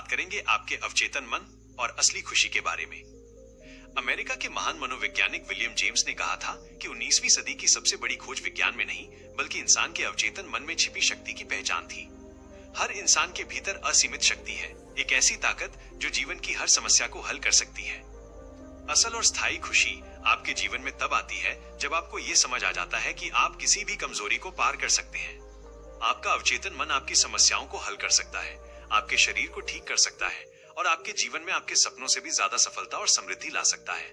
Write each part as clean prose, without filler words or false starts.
बात करेंगे आपके अवचेतन मन और असली खुशी के बारे में। अमेरिका के महान मनोवैज्ञानिक विलियम जेम्स ने कहा था कि 19वीं सदी की सबसे बड़ी खोज विज्ञान में नहीं बल्कि इंसान के अवचेतन मन में छिपी शक्ति की पहचान थी। हर इंसान के भीतर असीमित शक्ति है, एक ऐसी ताकत जो जीवन की हर समस्या को हल कर सकती है। असल और स्थायी खुशी आपके जीवन में तब आती है जब आपको ये समझ आ जाता है कि आप किसी भी कमजोरी को पार कर सकते हैं। आपका अवचेतन मन आपकी समस्याओं को हल कर सकता है, आपके शरीर को ठीक कर सकता है और आपके जीवन में आपके सपनों से भी ज्यादा सफलता और समृद्धि ला सकता है।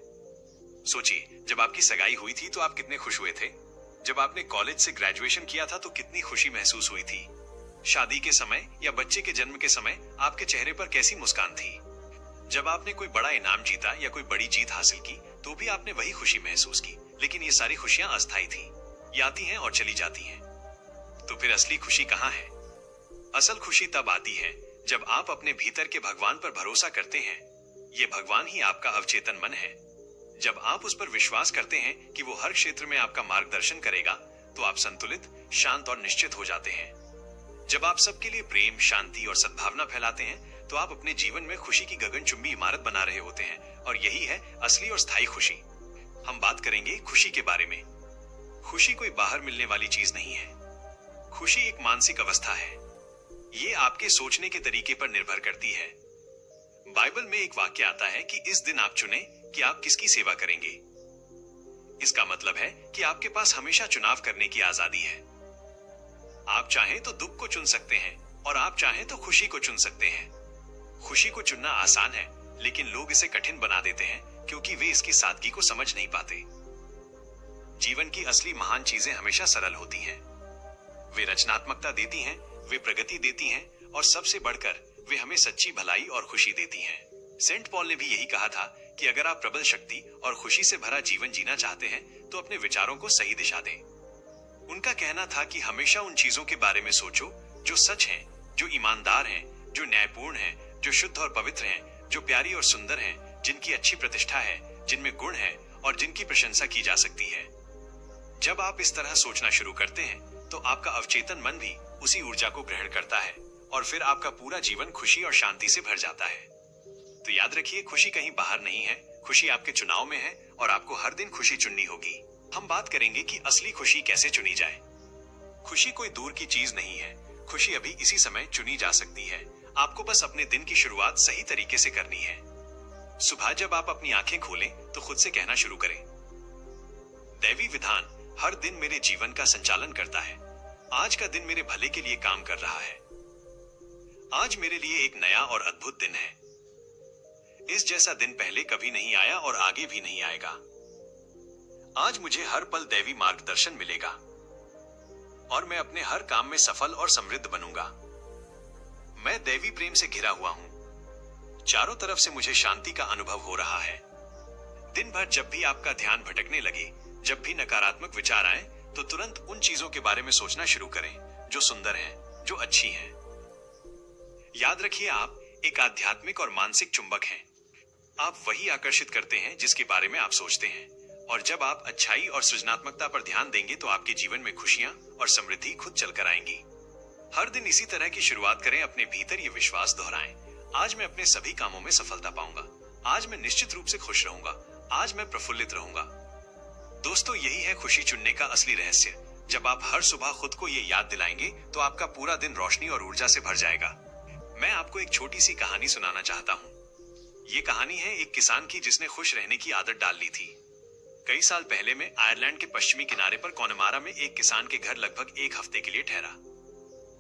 सोचिए, जब आपकी सगाई हुई थी तो आप कितने खुश हुए थे। जब आपने कॉलेज से ग्रेजुएशन किया था तो कितनी खुशी महसूस हुई थी। शादी के समय या बच्चे के जन्म के समय आपके चेहरे पर कैसी मुस्कान थी। जब आपने कोई बड़ा इनाम जीता या कोई बड़ी जीत हासिल की तो भी आपने वही खुशी महसूस की। लेकिन ये सारी खुशियां अस्थायी थी, ये आती हैं और चली जाती हैं। तो फिर असली खुशी कहाँ है? असल खुशी तब आती है जब आप अपने भीतर के भगवान पर भरोसा करते हैं। ये भगवान ही आपका अवचेतन मन है। जब आप उस पर विश्वास करते हैं कि वो हर क्षेत्र में आपका मार्गदर्शन करेगा तो आप संतुलित, शांत और निश्चित हो जाते हैं। जब आप सबके लिए प्रेम, शांति और सद्भावना फैलाते हैं तो आप अपने जीवन में खुशी की गगनचुंबी इमारत बना रहे होते हैं और यही है असली और स्थायी खुशी। हम बात करेंगे खुशी के बारे में। खुशी कोई बाहर मिलने वाली चीज नहीं है। खुशी एक मानसिक अवस्था है। ये आपके सोचने के तरीके पर निर्भर करती है। बाइबल में एक वाक्य आता है कि इस दिन आप चुने कि आप किसकी सेवा करेंगे। इसका मतलब है कि आपके पास हमेशा चुनाव करने की आजादी है। आप चाहें तो दुख को चुन सकते हैं और आप चाहें तो खुशी को चुन सकते हैं। खुशी को चुनना आसान है, लेकिन लोग इसे कठिन बना देते हैं क्योंकि वे इसकी सादगी को समझ नहीं पाते। जीवन की असली महान चीजें हमेशा सरल होती हैं। वे रचनात्मकता देती हैं, वे प्रगति देती हैं और सबसे बढ़कर वे हमें सच्ची भलाई और खुशी देती हैं। सेंट पॉल ने भी यही कहा था कि अगर आप प्रबल शक्ति और खुशी से भरा जीवन जीना चाहते हैं तो अपने विचारों को सही दिशा दें। उनका कहना था कि हमेशा उन चीजों के बारे में सोचो जो सच हैं, जो ईमानदार हैं, जो न्यायपूर्ण हैं, जो शुद्ध और पवित्र हैं, जो प्यारी और सुंदर हैं, जिनकी अच्छी प्रतिष्ठा है, जिनमें गुण है और जिनकी प्रशंसा की जा सकती है। जब आप इस तरह सोचना शुरू करते हैं तो आपका अवचेतन मन भी उसी ऊर्जा को ग्रहण करता है और फिर आपका पूरा जीवन खुशी और शांति से भर जाता है। तो याद रखिए, खुशी कहीं बाहर नहीं है, खुशी आपके चुनाव में है और आपको हर दिन खुशी चुननी होगी। हम बात करेंगे कि असली खुशी कैसे चुनी जाए। खुशी कोई दूर की चीज नहीं है, खुशी अभी इसी समय चुनी जा सकती है। आपको बस अपने दिन की शुरुआत सही तरीके से करनी है। सुबह जब आप अपनी आंखें खोलें तो खुद से कहना शुरू करें, दैवी विधान हर दिन मेरे जीवन का संचालन करता है। आज का दिन मेरे भले के लिए काम कर रहा है। आज मेरे लिए एक नया और अद्भुत दिन है। इस जैसा दिन पहले कभी नहीं आया और आगे भी नहीं आएगा। आज मुझे हर पल दैवी मार्गदर्शन मिलेगा और मैं अपने हर काम में सफल और समृद्ध बनूंगा। मैं दैवी प्रेम से घिरा हुआ हूं। चारों तरफ से मुझे शांति का अनुभव हो रहा है। दिन भर जब भी आपका ध्यान भटकने लगे, जब भी नकारात्मक विचार आए, तो तुरंत उन चीजों के बारे में सोचना शुरू करें जो सुंदर हैं, जो अच्छी हैं। याद रखिए, आप एक आध्यात्मिक और मानसिक चुंबक हैं। आप वही आकर्षित करते हैं जिसके बारे में आप सोचते हैं और जब आप अच्छाई और सृजनात्मकता पर ध्यान देंगे तो आपके जीवन में खुशियां और समृद्धि खुद चलकर आएंगी। हर दिन इसी तरह की शुरुआत करें। अपने भीतर ये विश्वास दोहराएं, आज मैं अपने सभी कामों में सफलता पाऊंगा, आज मैं निश्चित रूप से खुश रहूंगा, आज मैं प्रफुल्लित रहूंगा। दोस्तों, यही है खुशी चुनने का असली रहस्य। जब आप हर सुबह खुद को ये याद दिलाएंगे तो आपका पूरा दिन रोशनी और ऊर्जा से भर जाएगा। मैं आपको एक छोटी सी कहानी सुनाना चाहता हूँ। ये कहानी है एक किसान की जिसने खुश रहने की आदत डाल ली थी। कई साल पहले में आयरलैंड के पश्चिमी किनारे पर कोनमारा में एक किसान के घर लगभग एक हफ्ते के लिए ठहरा।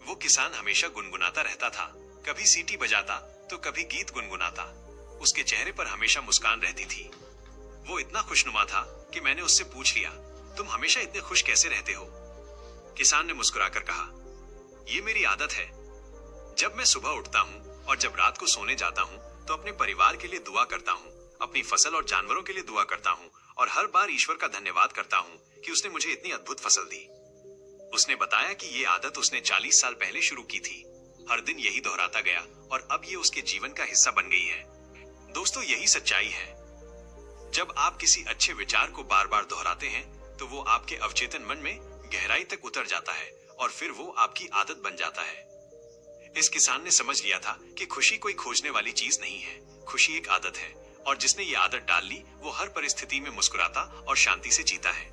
वो किसान हमेशा गुनगुनाता रहता था, कभी सीटी बजाता तो कभी गीत गुनगुनाता। उसके चेहरे पर हमेशा मुस्कान रहती थी। वो इतना खुशनुमा था कि मैंने उससे पूछ लिया, तुम हमेशा इतने खुश कैसे रहते हो? किसान ने मुस्कुराकर कहा, ये मेरी आदत है। जब मैं सुबह उठता हूँ और जब रात को सोने जाता हूँ तो अपने परिवार के लिए दुआ करता हूँ, अपनी फसल और जानवरों के लिए दुआ करता हूँ और हर बार ईश्वर का धन्यवाद करता हूँ कि उसने मुझे इतनी अद्भुत फसल दी। उसने बताया कि ये आदत उसने 40 साल पहले शुरू की थी। हर दिन यही दोहराता गया और अब ये उसके जीवन का हिस्सा बन गई है। दोस्तों, यही सच्चाई है। जब आप किसी अच्छे विचार को बार बार दोहराते हैं तो वो आपके अवचेतन मन में गहराई तक उतर जाता है और फिर वो आपकी आदत बन जाता है। इस किसान ने समझ लिया था कि खुशी कोई खोजने वाली चीज नहीं है, खुशी एक आदत है, और जिसने ये आदत डाल ली वो हर परिस्थिति में मुस्कुराता और शांति से जीता है।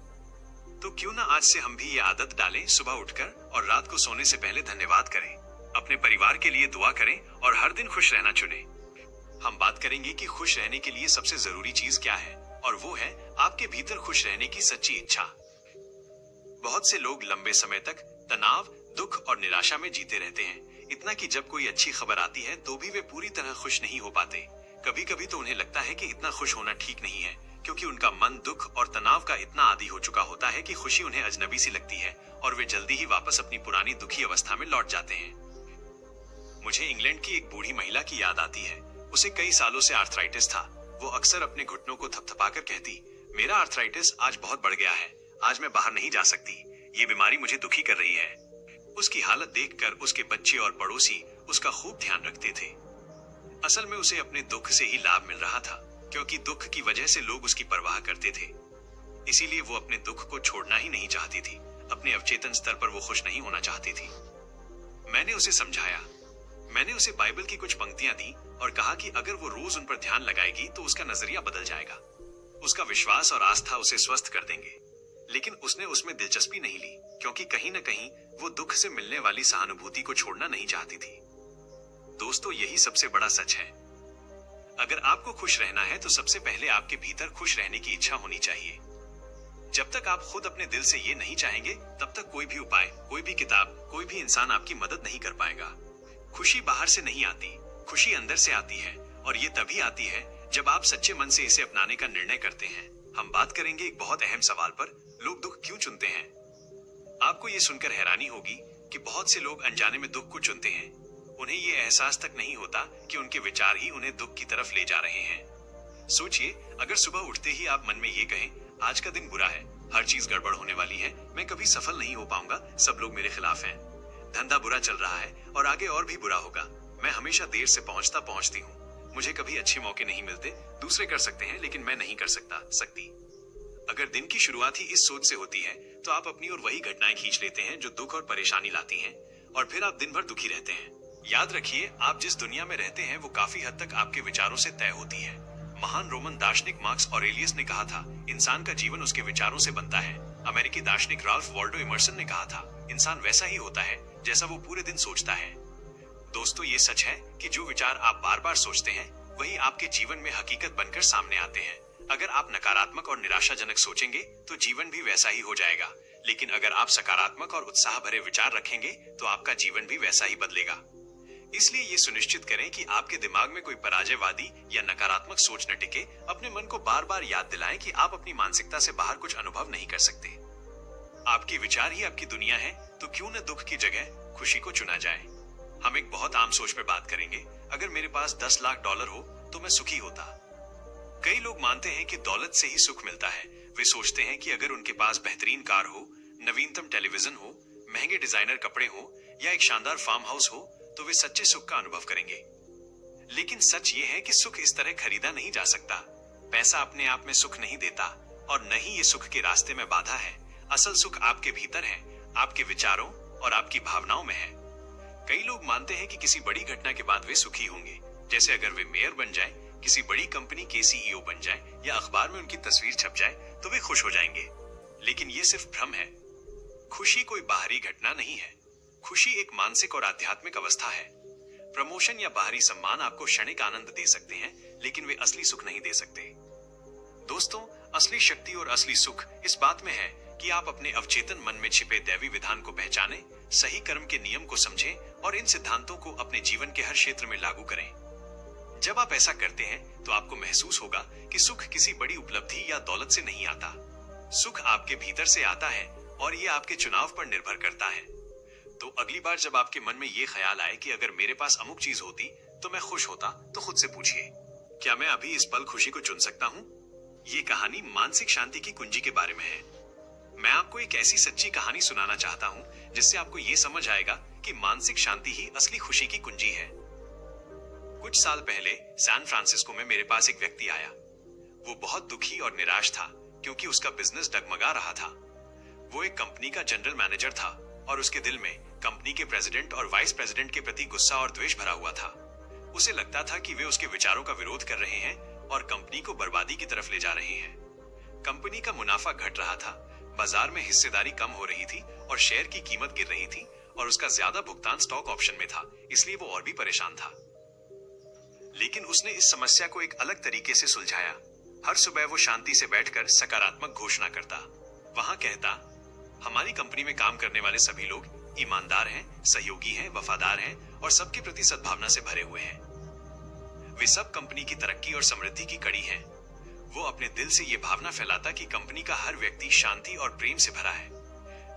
तो क्यों ना आज से हम भी ये आदत डालें, सुबह उठकर और रात को सोने से पहले धन्यवाद करें, अपने परिवार के लिए दुआ करें और हर दिन खुश रहना चुनें। हम बात करेंगे कि खुश रहने के लिए सबसे जरूरी चीज क्या है, और वो है आपके भीतर खुश रहने की सच्ची इच्छा। बहुत से लोग लंबे समय तक तनाव, दुख और निराशा में जीते रहते हैं, इतना कि जब कोई अच्छी खबर आती है तो भी वे पूरी तरह खुश नहीं हो पाते। कभी कभी तो उन्हें लगता है कि इतना खुश होना ठीक नहीं है, क्योंकि उनका मन दुख और तनाव का इतना आदी हो चुका होता है कि खुशी उन्हें अजनबी सी लगती है और वे जल्दी ही वापस अपनी पुरानी दुखी अवस्था में लौट जाते हैं। मुझे इंग्लैंड की एक बूढ़ी महिला की याद आती है। उसे कई सालों से आर्थराइटिस था। वो अक्सर अपने घुटनों को थपथपाकर कहती, मेरा आर्थराइटिस आज बहुत बढ़ गया है, आज मैं बाहर नहीं जा सकती, ये बीमारी मुझे दुखी कर रही है। उसकी हालत देखकर उसके बच्चे और पड़ोसी उसका खूब ध्यान रखते थे। असल में उसे अपने दुख से ही लाभ मिल रहा था, क्योंकि दुख की वजह से लोग उसकी परवाह करते थे। इसीलिए वो अपने दुख को छोड़ना ही नहीं चाहती थी। अपने अवचेतन स्तर पर वो खुश नहीं होना चाहती थी। मैंने उसे समझाया। मैंने उसे बाइबल की कुछ पंक्तियां दी और कहा कि अगर वो रोज उन पर ध्यान लगाएगी तो उसका नजरिया बदल जाएगा। उसका विश्वास और आस्था उसे स्वस्थ कर देंगे। लेकिन उसने उसमें दिलचस्पी नहीं ली, क्योंकि कहीं न कहीं वो दुख से मिलने वाली सहानुभूति को छोड़ना नहीं चाहती थी। दोस्तों, यही सबसे बड़ा सच है। अगर आपको खुश रहना है तो सबसे पहले आपके भीतर खुश रहने की इच्छा होनी चाहिए। जब तक आप खुद अपने दिल से ये नहीं चाहेंगे, तब तक कोई भी उपाय, कोई भी किताब, कोई भी इंसान आपकी मदद नहीं कर पाएगा। खुशी बाहर से नहीं आती, खुशी अंदर से आती है, और ये तभी आती है जब आप सच्चे मन से इसे अपनाने का निर्णय करते हैं। हम बात करेंगे एक बहुत अहम सवाल पर, लोग दुख क्यों चुनते हैं। आपको ये सुनकर हैरानी होगी कि बहुत से लोग अनजाने में दुख को चुनते हैं। उन्हें ये एहसास तक नहीं होता कि उनके विचार ही उन्हें दुख की तरफ ले जा रहे हैं। सोचिए, अगर सुबह उठते ही आप मन में ये कहें, आज का दिन बुरा है, हर चीज गड़बड़ होने वाली है, मैं कभी सफल नहीं हो पाऊंगा, सब लोग मेरे खिलाफ हैं, धंधा बुरा चल रहा है और आगे और भी बुरा होगा, मैं हमेशा देर से पहुंचती हूँ, मुझे कभी अच्छे मौके नहीं मिलते, दूसरे कर सकते हैं लेकिन मैं नहीं कर सकती। अगर दिन की शुरुआत ही इस सोच से होती है तो आप अपनी ओर वही घटनाएं खींच लेते हैं जो दुख और परेशानी लाती हैं, और फिर आप दिन भर दुखी रहते हैं। याद रखिए, आप जिस दुनिया में रहते हैं वो काफी हद तक आपके विचारों से तय होती है। महान रोमन दार्शनिक मार्क्स ऑरेलियस ने कहा था, इंसान का जीवन उसके विचारों से बनता है। अमेरिकी दार्शनिक राल्फ वॉल्डो इमर्सन ने कहा था, इंसान वैसा ही होता है जैसा वो पूरे दिन सोचता है। दोस्तों, ये सच है कि जो विचार आप बार बार सोचते हैं वही आपके जीवन में हकीकत बनकर सामने आते हैं। अगर आप नकारात्मक और निराशाजनक सोचेंगे तो जीवन भी वैसा ही हो जाएगा, लेकिन अगर आप सकारात्मक और उत्साह भरे विचार रखेंगे तो आपका जीवन भी वैसा ही बदलेगा। इसलिए ये सुनिश्चित करें कि आपके दिमाग में कोई पराजयवादी या नकारात्मक सोच न टिके। अपने मन को बार बार याद दिलाएं कि आप अपनी मानसिकता से बाहर कुछ अनुभव नहीं कर सकते। आपके विचार ही आपकी दुनिया है, तो क्यों न दुख की जगह खुशी को चुना जाए। हम एक बहुत आम सोच पर बात करेंगे, अगर मेरे पास 10 लाख डॉलर हो तो मैं सुखी होता। कई लोग मानते हैं कि दौलत से ही सुख मिलता है। वे सोचते हैं कि अगर उनके पास बेहतरीन कार हो, नवीनतम टेलीविजन हो, महंगे डिजाइनर कपड़े हो या एक शानदार फार्म हाउस हो तो वे सच्चे सुख का अनुभव करेंगे। लेकिन सच ये है कि सुख इस तरह खरीदा नहीं जा सकता। पैसा अपने आप में सुख नहीं देता और न ही ये सुख के रास्ते में बाधा है। असल सुख आपके भीतर है, आपके विचारों और आपकी भावनाओं में है। कई लोग मानते हैं कि किसी बड़ी घटना के बाद वे सुखी होंगे, जैसे अगर वे मेयर बन जाएं, किसी बड़ी कंपनी के सीईओ बन जाएं या अखबार में उनकी तस्वीर छप जाए तो वे खुश हो जाएंगे। लेकिन ये सिर्फ भ्रम है। खुशी कोई बाहरी घटना नहीं है, खुशी एक मानसिक और आध्यात्मिक अवस्था है। प्रमोशन या बाहरी सम्मान आपको क्षणिक आनंद दे सकते हैं, लेकिन वे असली सुख नहीं दे सकते। दोस्तों, असली शक्ति और असली सुख इस बात में है कि आप अपने अवचेतन मन में छिपे दैवी विधान को पहचानें, सही कर्म के नियम को समझें और इन सिद्धांतों को अपने जीवन के हर क्षेत्र में लागू करें। जब आप ऐसा करते हैं तो आपको महसूस होगा कि सुख किसी बड़ी उपलब्धि या दौलत से नहीं आता। सुख आपके भीतर से आता है और ये आपके चुनाव पर निर्भर करता है। तो अगली बार जब आपके मन में ये ख्याल आए कि अगर मेरे पास अमुक चीज होती तो मैं खुश होता, तो खुद से पूछिए, क्या मैं अभी इस पल खुशी को चुन सकता हूँ? ये कहानी मानसिक शांति की कुंजी के बारे में है। मैं आपको एक ऐसी सच्ची कहानी सुनाना चाहता हूँ जिससे आपको ये समझ आएगा कि मानसिक शांति ही असली खुशी की कुंजी है। कुछ साल पहले सैन फ्रांसिस्को में मेरे पास एक व्यक्ति आया। वो बहुत दुखी और निराश था क्योंकि उसका बिजनेस डगमगा रहा था। वो एक कंपनी का जनरल मैनेजर था और उसके दिल में कंपनी के प्रेसिडेंट और वाइस प्रेसिडेंट के प्रति गुस्सा और द्वेष भरा हुआ था। उसे लगता था कि वे उसके विचारों का विरोध कर रहे हैं और कंपनी को बर्बादी की तरफ ले जा रहे हैं। कंपनी का मुनाफा घट रहा था, बाजार में हिस्सेदारी कम हो रही थी और शेयर की कीमत गिर रही थी और उसका ज्यादा भुगतान स्टॉक ऑप्शन में था, इसलिए वो और भी परेशान था। लेकिन उसने इस समस्या को एक अलग तरीके से सुलझाया। हर सुबह वो शांति से बैठकर सकारात्मक घोषणा करता। वहां कहता, हमारी कंपनी में काम करने वाले सभी लोग ईमानदार हैं, सहयोगी हैं, वफादार हैं और सबके प्रति सद्भावना से भरे हुए हैं। वे सब कंपनी की तरक्की और समृद्धि की कड़ी हैं। वो अपने दिल से ये भावना फैलाता कि कंपनी का हर व्यक्ति शांति और प्रेम से भरा है।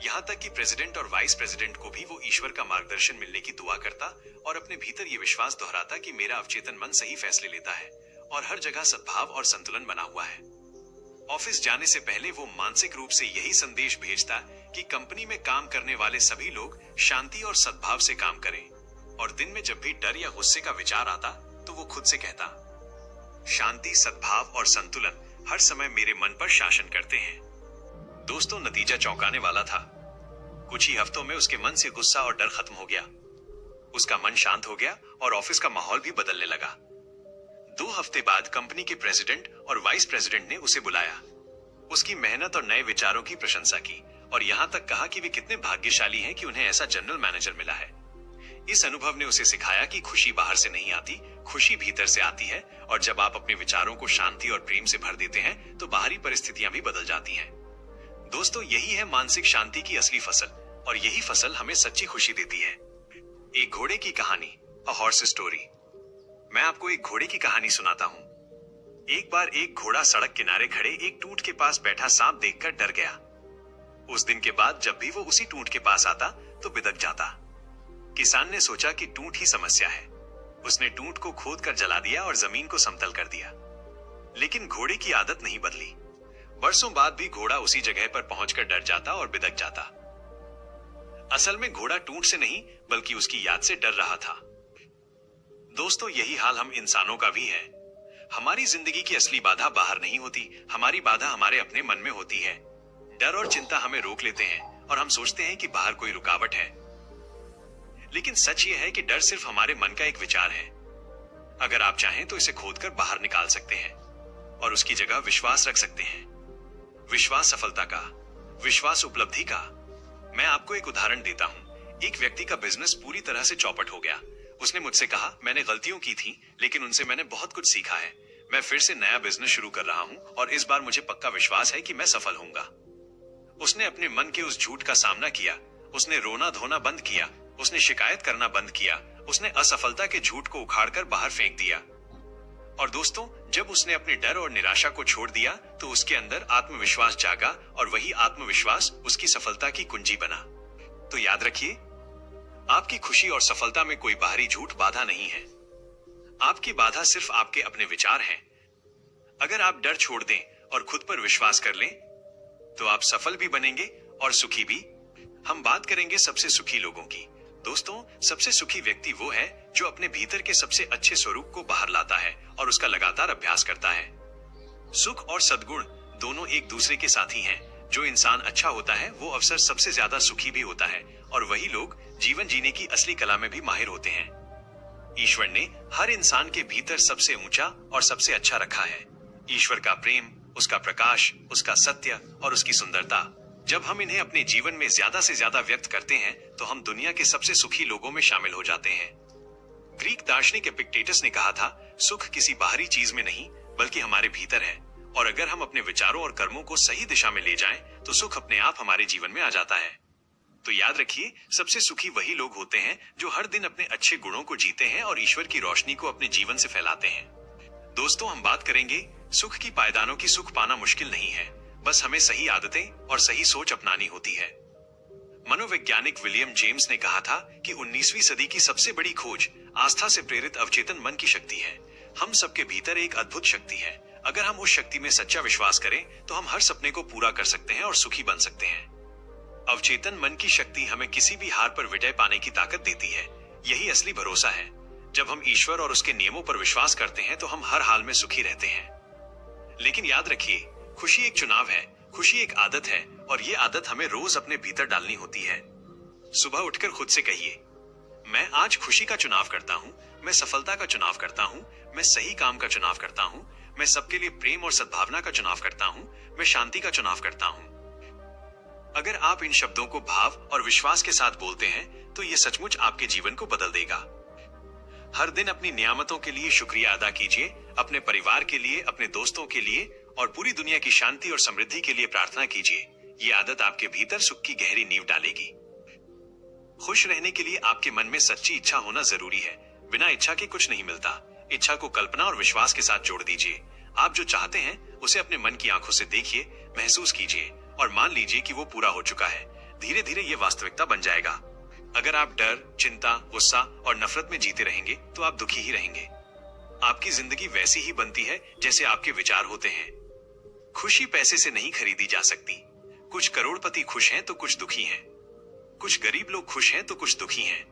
यहाँ तक कि प्रेसिडेंट और वाइस प्रेसिडेंट को भी वो ईश्वर का मार्गदर्शन मिलने की दुआ करता और अपने भीतर ये विश्वास दोहराता कि मेरा अवचेतन मन सही फैसले लेता है और हर जगह सद्भाव और संतुलन बना हुआ है। ऑफिस जाने से पहले वो मानसिक रूप से यही संदेश भेजता कि कंपनी में काम करने वाले सभी लोग शांति और सद्भाव से काम करें, और दिन में जब भी डर या गुस्से का विचार आता तो वो खुद से कहता, शांति, सद्भाव और संतुलन हर समय मेरे मन पर शासन करते हैं। दोस्तों, नतीजा चौंकाने वाला था। कुछ ही हफ्तों में उसके मन से गुस्सा और डर खत्म हो गया। उसका मन शांत हो गया और ऑफिस का माहौल भी बदलने लगा। 2 हफ्ते बाद कंपनी के प्रेसिडेंट और वाइस प्रेसिडेंट ने उसे बुलाया। उसकी मेहनत और नए विचारों की प्रशंसा की और यहाँ तक कहा कि वे कितने भाग्यशाली हैं कि उन्हें ऐसा जनरल मैनेजर मिला है। इस अनुभव ने उसे सिखाया कि खुशी बाहर से नहीं आती, खुशी भीतर से आती है, और जब आप अपने विचारों को शांति और प्रेम से भर देते हैं तो बाहरी परिस्थितियां भी बदल जाती हैं। दोस्तों, यही है मानसिक शांति की असली फसल, और यही फसल हमें सच्ची खुशी देती है। एक घोड़े की कहानी, अ हॉर्स स्टोरी। मैं आपको एक घोड़े की कहानी सुनाता हूँ। एक बार एक घोड़ा सड़क किनारे खड़े एक टूट के पास बैठा सांप देखकर डर गया। उस दिन के बाद जब भी वो उसी टूट के पास आता तो बिदक जाता। किसान ने सोचा कि टूट ही समस्या है। उसने टूट को खोद कर जला दिया और जमीन को समतल कर दिया। लेकिन घोड़े की आदत नहीं बदली। बरसों बाद भी घोड़ा उसी जगह पर पहुंचकर डर जाता और बिदक जाता। असल में घोड़ा टूट से नहीं बल्कि उसकी याद से डर रहा था। दोस्तों, यही हाल हम इंसानों का भी है। हमारी जिंदगी की असली बाधा बाहर नहीं होती, हमारी बाधा हमारे अपने मन में होती है। डर और चिंता हमें रोक लेते हैं और हम सोचते हैं कि बाहर कोई रुकावट है। लेकिन सच ये है कि डर सिर्फ हमारे मन का एक विचार है। अगर आप चाहें तो इसे खोदकर बाहर निकाल सकते हैं और उसकी जगह विश्वास रख सकते हैं। विश्वास सफलता का, विश्वास उपलब्धि का। मैं आपको एक उदाहरण देता हूं। एक व्यक्ति का बिजनेस पूरी तरह से चौपट हो गया। उसने मुझसे कहा, मैंने गलतियों की थी लेकिन उनसे मैंने बहुत कुछ सीखा है। मैं फिर से नया बिजनेस शुरू कर रहा हूं और इस बार मुझे पक्का विश्वास है कि मैं सफल होऊंगा। उसने अपने मन के उस झूठ का सामना किया। उसने रोना धोना बंद किया। उसने शिकायत करना बंद किया। उसने असफलता के झूठ को उखाड़कर बाहर फेंक दिया। और दोस्तों, जब उसने अपने डर और निराशा को छोड़ दिया तो उसके अंदर आत्मविश्वास जागा और वही आत्मविश्वास उसकी सफलता की कुंजी बना। तो याद रखिए, आपकी खुशी और सफलता में कोई बाहरी झूठ बाधा नहीं है। आपकी बाधा सिर्फ आपके अपने विचार हैं। अगर आप डर छोड़ दें और खुद पर विश्वास कर लें तो आप सफल भी बनेंगे और सुखी भी। हम बात करेंगे सबसे सुखी लोगों की। दोस्तों, सबसे सुखी व्यक्ति वो है जो अपने भीतर के सबसे अच्छे स्वरूप को बाहर लाता है और उसका लगातार अभ्यास करता है। सुख और सद्गुण दोनों एक दूसरे के साथी हैं। जो इंसान अच्छा होता है वो अक्सर सबसे ज्यादा सुखी भी होता है और वही लोग जीवन जीने की असली कला में भी माहिर होते हैं। ईश्वर ने हर इंसान के भीतर सबसे ऊंचा और सबसे अच्छा रखा है। ईश्वर का प्रेम, उसका प्रकाश, उसका सत्य और उसकी सुंदरता। जब हम इन्हें अपने जीवन में ज्यादा से ज्यादा व्यक्त करते हैं तो हम दुनिया के सबसे सुखी लोगों में शामिल हो जाते हैं। ग्रीक दार्शनिक एपिक्टेटस ने कहा था, सुख किसी बाहरी चीज में नहीं बल्कि हमारे भीतर है, और अगर हम अपने विचारों और कर्मों को सही दिशा में ले जाएं तो सुख अपने आप हमारे जीवन में आ जाता है। तो याद रखिए, सबसे सुखी वही लोग होते हैं जो हर दिन अपने अच्छे गुणों को जीते हैं और ईश्वर की रोशनी को अपने जीवन से फैलाते हैं। दोस्तों, हम बात करेंगे सुख की पायदानों की। सुख पाना मुश्किल नहीं है, बस हमें सही आदतें और सही सोच अपनानी होती है। मनोवैज्ञानिक विलियम जेम्स ने कहा था कि 19वीं सदी की सबसे बड़ी खोज आस्था से प्रेरित अवचेतन मन की शक्ति है। हम सबके भीतर एक अद्भुत शक्ति है। अगर हम उस शक्ति में सच्चा विश्वास करें तो हम हर सपने को पूरा कर सकते हैं और सुखी बन सकते हैं। अवचेतन मन की शक्ति हमें किसी भी हार पर विजय पाने की ताकत देती है। यही असली भरोसा है। जब हम ईश्वर और उसके नियमों पर विश्वास करते हैं तो हम हर हाल में सुखी रहते हैं। लेकिन याद रखिए, खुशी एक चुनाव है, खुशी एक आदत है और ये आदत हमें रोज अपने भीतर डालनी होती है। सुबह उठकर खुद से कहिए, मैं आज खुशी का चुनाव करता हूँ, मैं सफलता का चुनाव करता हूँ, मैं सही काम का चुनाव करता हूँ, मैं सबके लिए प्रेम और सद्भावना का चुनाव करता हूँ, मैं शांति का चुनाव करता हूँ। अगर आप इन शब्दों को भाव और विश्वास के साथ बोलते हैं तो ये सचमुच आपके जीवन को बदल देगा। हर दिन अपनी नियामतों के लिए शुक्रिया अदा कीजिए, अपने परिवार के लिए, अपने दोस्तों के लिए और पूरी दुनिया की शांति और समृद्धि के लिए प्रार्थना कीजिए। ये आदत आपके भीतर सुख की गहरी नींव डालेगी। खुश रहने के लिए आपके मन में सच्ची इच्छा होना जरूरी है। बिना इच्छा के कुछ नहीं मिलता। इच्छा को कल्पना और विश्वास के साथ जोड़ दीजिए। आप जो चाहते हैं उसे अपने मन की आंखों से देखिए, महसूस कीजिए और मान लीजिए कि वो पूरा हो चुका है। धीरे धीरे ये वास्तविकता बन जाएगा। अगर आप डर, चिंता, गुस्सा और नफरत में जीते रहेंगे तो आप दुखी ही रहेंगे। आपकी जिंदगी वैसी ही बनती है जैसे आपके विचार होते हैं। खुशी पैसे से नहीं खरीदी जा सकती। कुछ करोड़पति खुश हैं तो कुछ दुखी हैं। कुछ गरीब लोग खुश हैं तो कुछ दुखी हैं।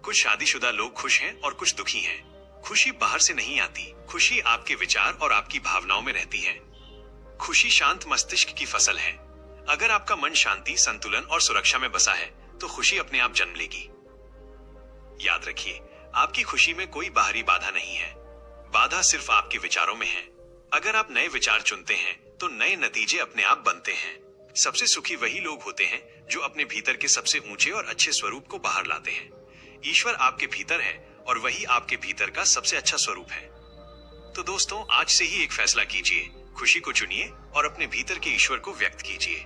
कुछ शादीशुदा लोग खुश हैं और कुछ दुखी हैं। खुशी बाहर से नहीं आती। खुशी आपके विचार और आपकी भावनाओं में रहती है। खुशी शांत मस्तिष्क की फसल है। अगर आपका मन शांति, संतुलन और सुरक्षा में बसा है तो खुशी अपने आप जन्म लेगी। याद रखिए, आपकी खुशी में कोई बाहरी बाधा नहीं है। बाधा सिर्फ आपके विचारों में है। अगर आप नए विचार चुनते हैं तो नए नतीजे अपने आप बनते हैं। सबसे सुखी वही लोग होते हैं जो अपने भीतर के सबसे ऊंचे और अच्छे स्वरूप को बाहर लाते हैं। ईश्वर आपके भीतर है और वही आपके भीतर का सबसे अच्छा स्वरूप है। तो दोस्तों, आज से ही एक फैसला कीजिए, खुशी को चुनिए और अपने भीतर के ईश्वर को व्यक्त कीजिए।